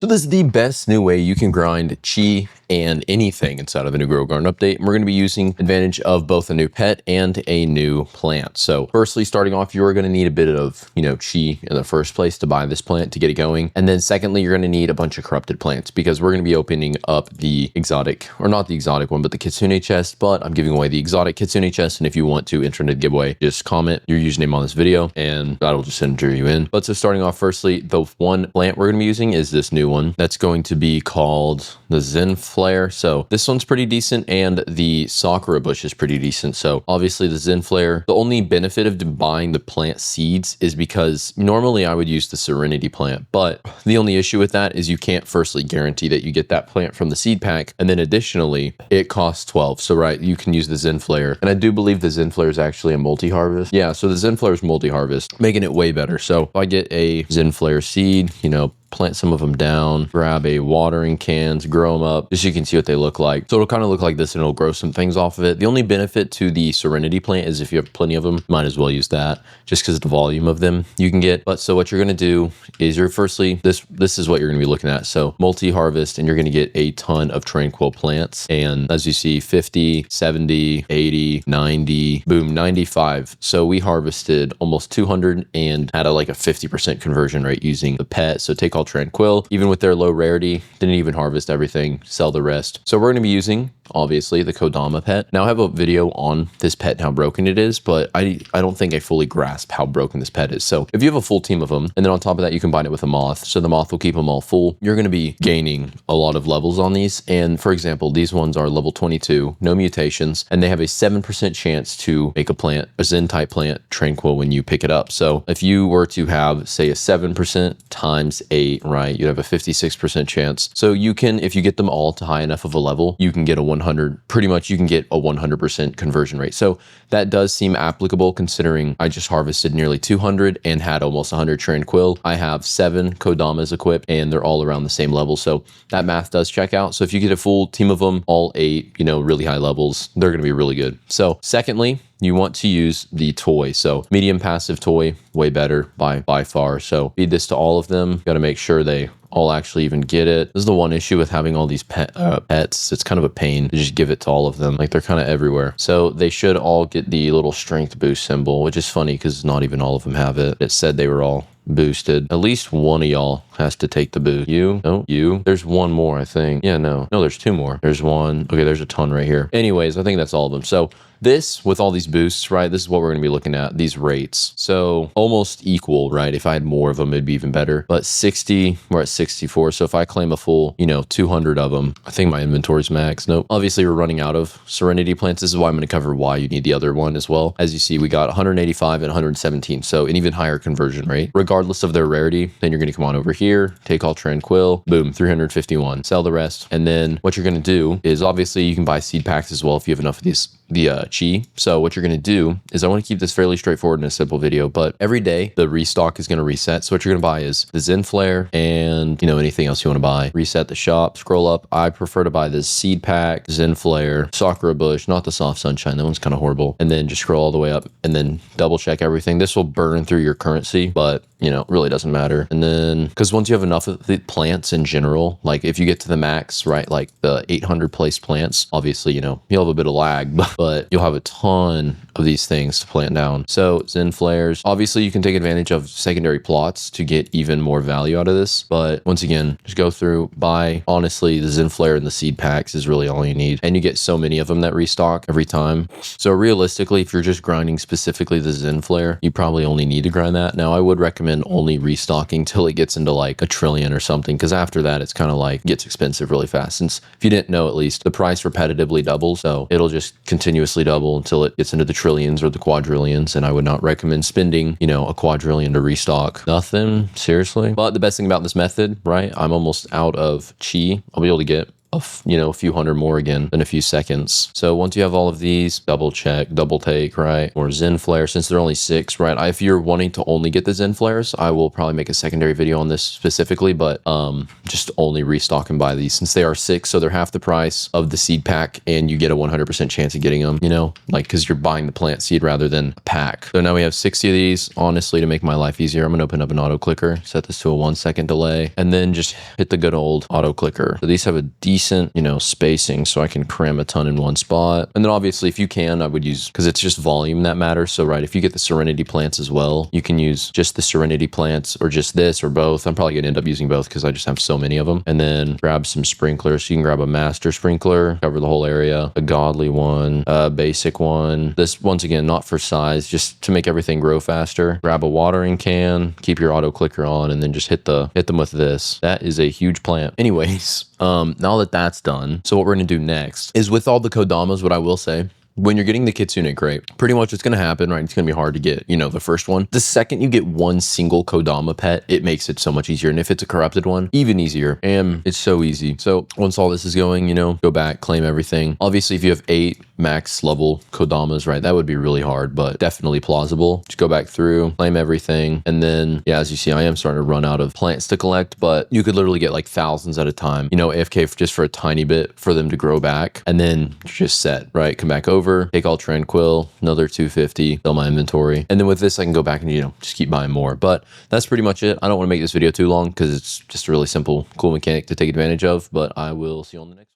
So this is the best new way you can grind chi and anything inside of the new Grow Garden update. And we're going to be using advantage of both a new pet and a new plant. So firstly, starting off, you're going to need a bit of, chi in the first place to buy this plant to get it going. And then secondly, you're going to need a bunch of corrupted plants because we're going to be opening up the exotic, or not the exotic one, but the Kitsune chest. But I'm giving away the exotic Kitsune chest. And if you want to enter into the giveaway, just comment your username on this video and that'll just enter you in. But so starting off, firstly, the one plant we're going to be using is this new one. That's going to be called the Zen Flare. So this one's pretty decent and the Sakura bush is pretty decent. So obviously the Zen Flare, the only benefit of buying the plant seeds is because normally I would use the Serenity plant, but the only issue with that is you can't firstly guarantee that you get that plant from the seed pack. And then additionally, it costs 12. So right, you can use the Zen Flare. And I do believe the Zen Flare is actually a multi-harvest. Yeah, so the Zen Flare is multi-harvest, making it way better. So if I get a Zen Flare seed, plant some of them down, grab a watering cans, grow them up, just so you can see what they look like. So it'll kind of look like this and it'll grow some things off of it. The only benefit to the Serenity plant is if you have plenty of them, might as well use that just because of the volume of them you can get. But so what you're going to do is firstly, this is what you're going to be looking at. So multi-harvest, and you're going to get a ton of tranquil plants. And as you see, 50, 70, 80, 90, boom, 95. So we harvested almost 200 and had a 50% conversion rate using the pet. So take all tranquil, even with their low rarity, didn't even harvest everything, sell the rest. So we're going to be using obviously the Kodama pet. Now I have a video on this pet and how broken it is, but I don't think I fully grasp how broken this pet is. So if you have a full team of them, and then on top of that, you combine it with a moth. So the moth will keep them all full. You're going to be gaining a lot of levels on these. And for example, these ones are level 22, no mutations, and they have a 7% chance to make a plant, a Zen type plant, tranquil when you pick it up. So if you were to have, say, a 7% times 8, right, you'd have a 56% chance. So you can, if you get them all to high enough of a level, you can get a pretty much you can get a 100% conversion rate. So that does seem applicable considering I just harvested nearly 200 and had almost 100 tranquil. I have 7 Kodamas equipped and they're all around the same level. So that math does check out. So if you get a full team of them, all 8, really high levels, they're going to be really good. So secondly, you want to use the toy. So medium passive toy, way better by far. So feed this to all of them. Got to make sure they all actually even get it. This is the one issue with having all these pets. It's kind of a pain to just give it to all of them. They're kind of everywhere. So they should all get the little strength boost symbol, which is funny because not even all of them have it. It said they were all boosted. At least one of y'all has to take the boost. You. There's one more, I think. Yeah, no, there's 2 more. There's one. Okay, there's a ton right here. Anyways, I think that's all of them. So this, with all these boosts, right, this is what we're going to be looking at, these rates. So almost equal, right? If I had more of them, it'd be even better. But 60, we're at 64. So if I claim a full, 200 of them, I think my inventory's max. Nope. Obviously, we're running out of Serenity plants. This is why I'm going to cover why you need the other one as well. As you see, we got 185 and 117. So an even higher conversion rate. Regardless of their rarity, then you're going to come on over here, take all tranquil, boom, 351. Sell the rest. And then what you're going to do is obviously you can buy seed packs as well if you have enough of these chi. So what you're going to do is I want to keep this fairly straightforward in a simple video, but every day the restock is going to reset. So what you're going to buy is the Zen Flare and anything else you want to buy. Reset the shop, scroll up. I prefer to buy this seed pack, Zen Flare, Sakura bush, not the soft sunshine. That one's kind of horrible. And then just scroll all the way up and then double check everything. This will burn through your currency, but really doesn't matter. And then, because once you have enough of the plants in general, if you get to the max, right, the 800 place plants, obviously, you'll have a bit of lag, but you'll have a ton of these things to plant down. So Zen Flares, obviously you can take advantage of secondary plots to get even more value out of this. But once again, just go through, buy, honestly, the Zen Flare and the seed packs is really all you need. And you get so many of them that restock every time. So realistically, if you're just grinding specifically the Zen Flare, you probably only need to grind that. Now I would recommend only restocking till it gets into a trillion or something, because after that it's kind of gets expensive really fast. Since if you didn't know, at least the price repetitively doubles, so it'll just continuously double until it gets into the trillions or the quadrillions. And I would not recommend spending a quadrillion to restock nothing, seriously. But the best thing about this method, right, I'm almost out of chi. I'll be able to get a few hundred more again in a few seconds. So once you have all of these, double check, double take, right? Or Zen Flare, since they're only 6, right? If you're wanting to only get the Zen Flares, I will probably make a secondary video on this specifically, but just only restock and buy these since they are 6. So they're half the price of the seed pack and you get a 100% chance of getting them, like because you're buying the plant seed rather than a pack. So now we have 60 of these. Honestly, to make my life easier, I'm gonna open up an auto clicker, set this to a 1-second delay, and then just hit the good old auto clicker. So these have a decent, spacing, so I can cram a ton in one spot. And then obviously if you can, I would use, because it's just volume that matters. So right, if you get the Serenity plants as well, you can use just the Serenity plants or just this or both. I'm probably gonna end up using both because I just have so many of them. And then grab some sprinklers. So you can grab a master sprinkler, cover the whole area, a godly one, a basic one. This, once again, not for size, just to make everything grow faster. Grab a watering can, keep your auto clicker on, and then just hit them with this. That is a huge plant. Anyways, now that that's done, so what we're gonna do next is with all the kodamas, what I will say, when you're getting the Kitsune crate, pretty much what's going to happen, right? It's going to be hard to get, the first one. The second you get one single Kodama pet, it makes it so much easier. And if it's a corrupted one, even easier. And it's so easy. So once all this is going, go back, claim everything. Obviously, if you have 8 max level Kodamas, right, that would be really hard, but definitely plausible. Just go back through, claim everything. And then, yeah, as you see, I am starting to run out of plants to collect, but you could literally get like thousands at a time, AFK just for a tiny bit for them to grow back. And then just set, right? Come back over. Take all tranquil, another 250, fill my inventory. And then with this, I can go back and, just keep buying more. But that's pretty much it. I don't want to make this video too long because it's just a really simple, cool mechanic to take advantage of, but I will see you on the next.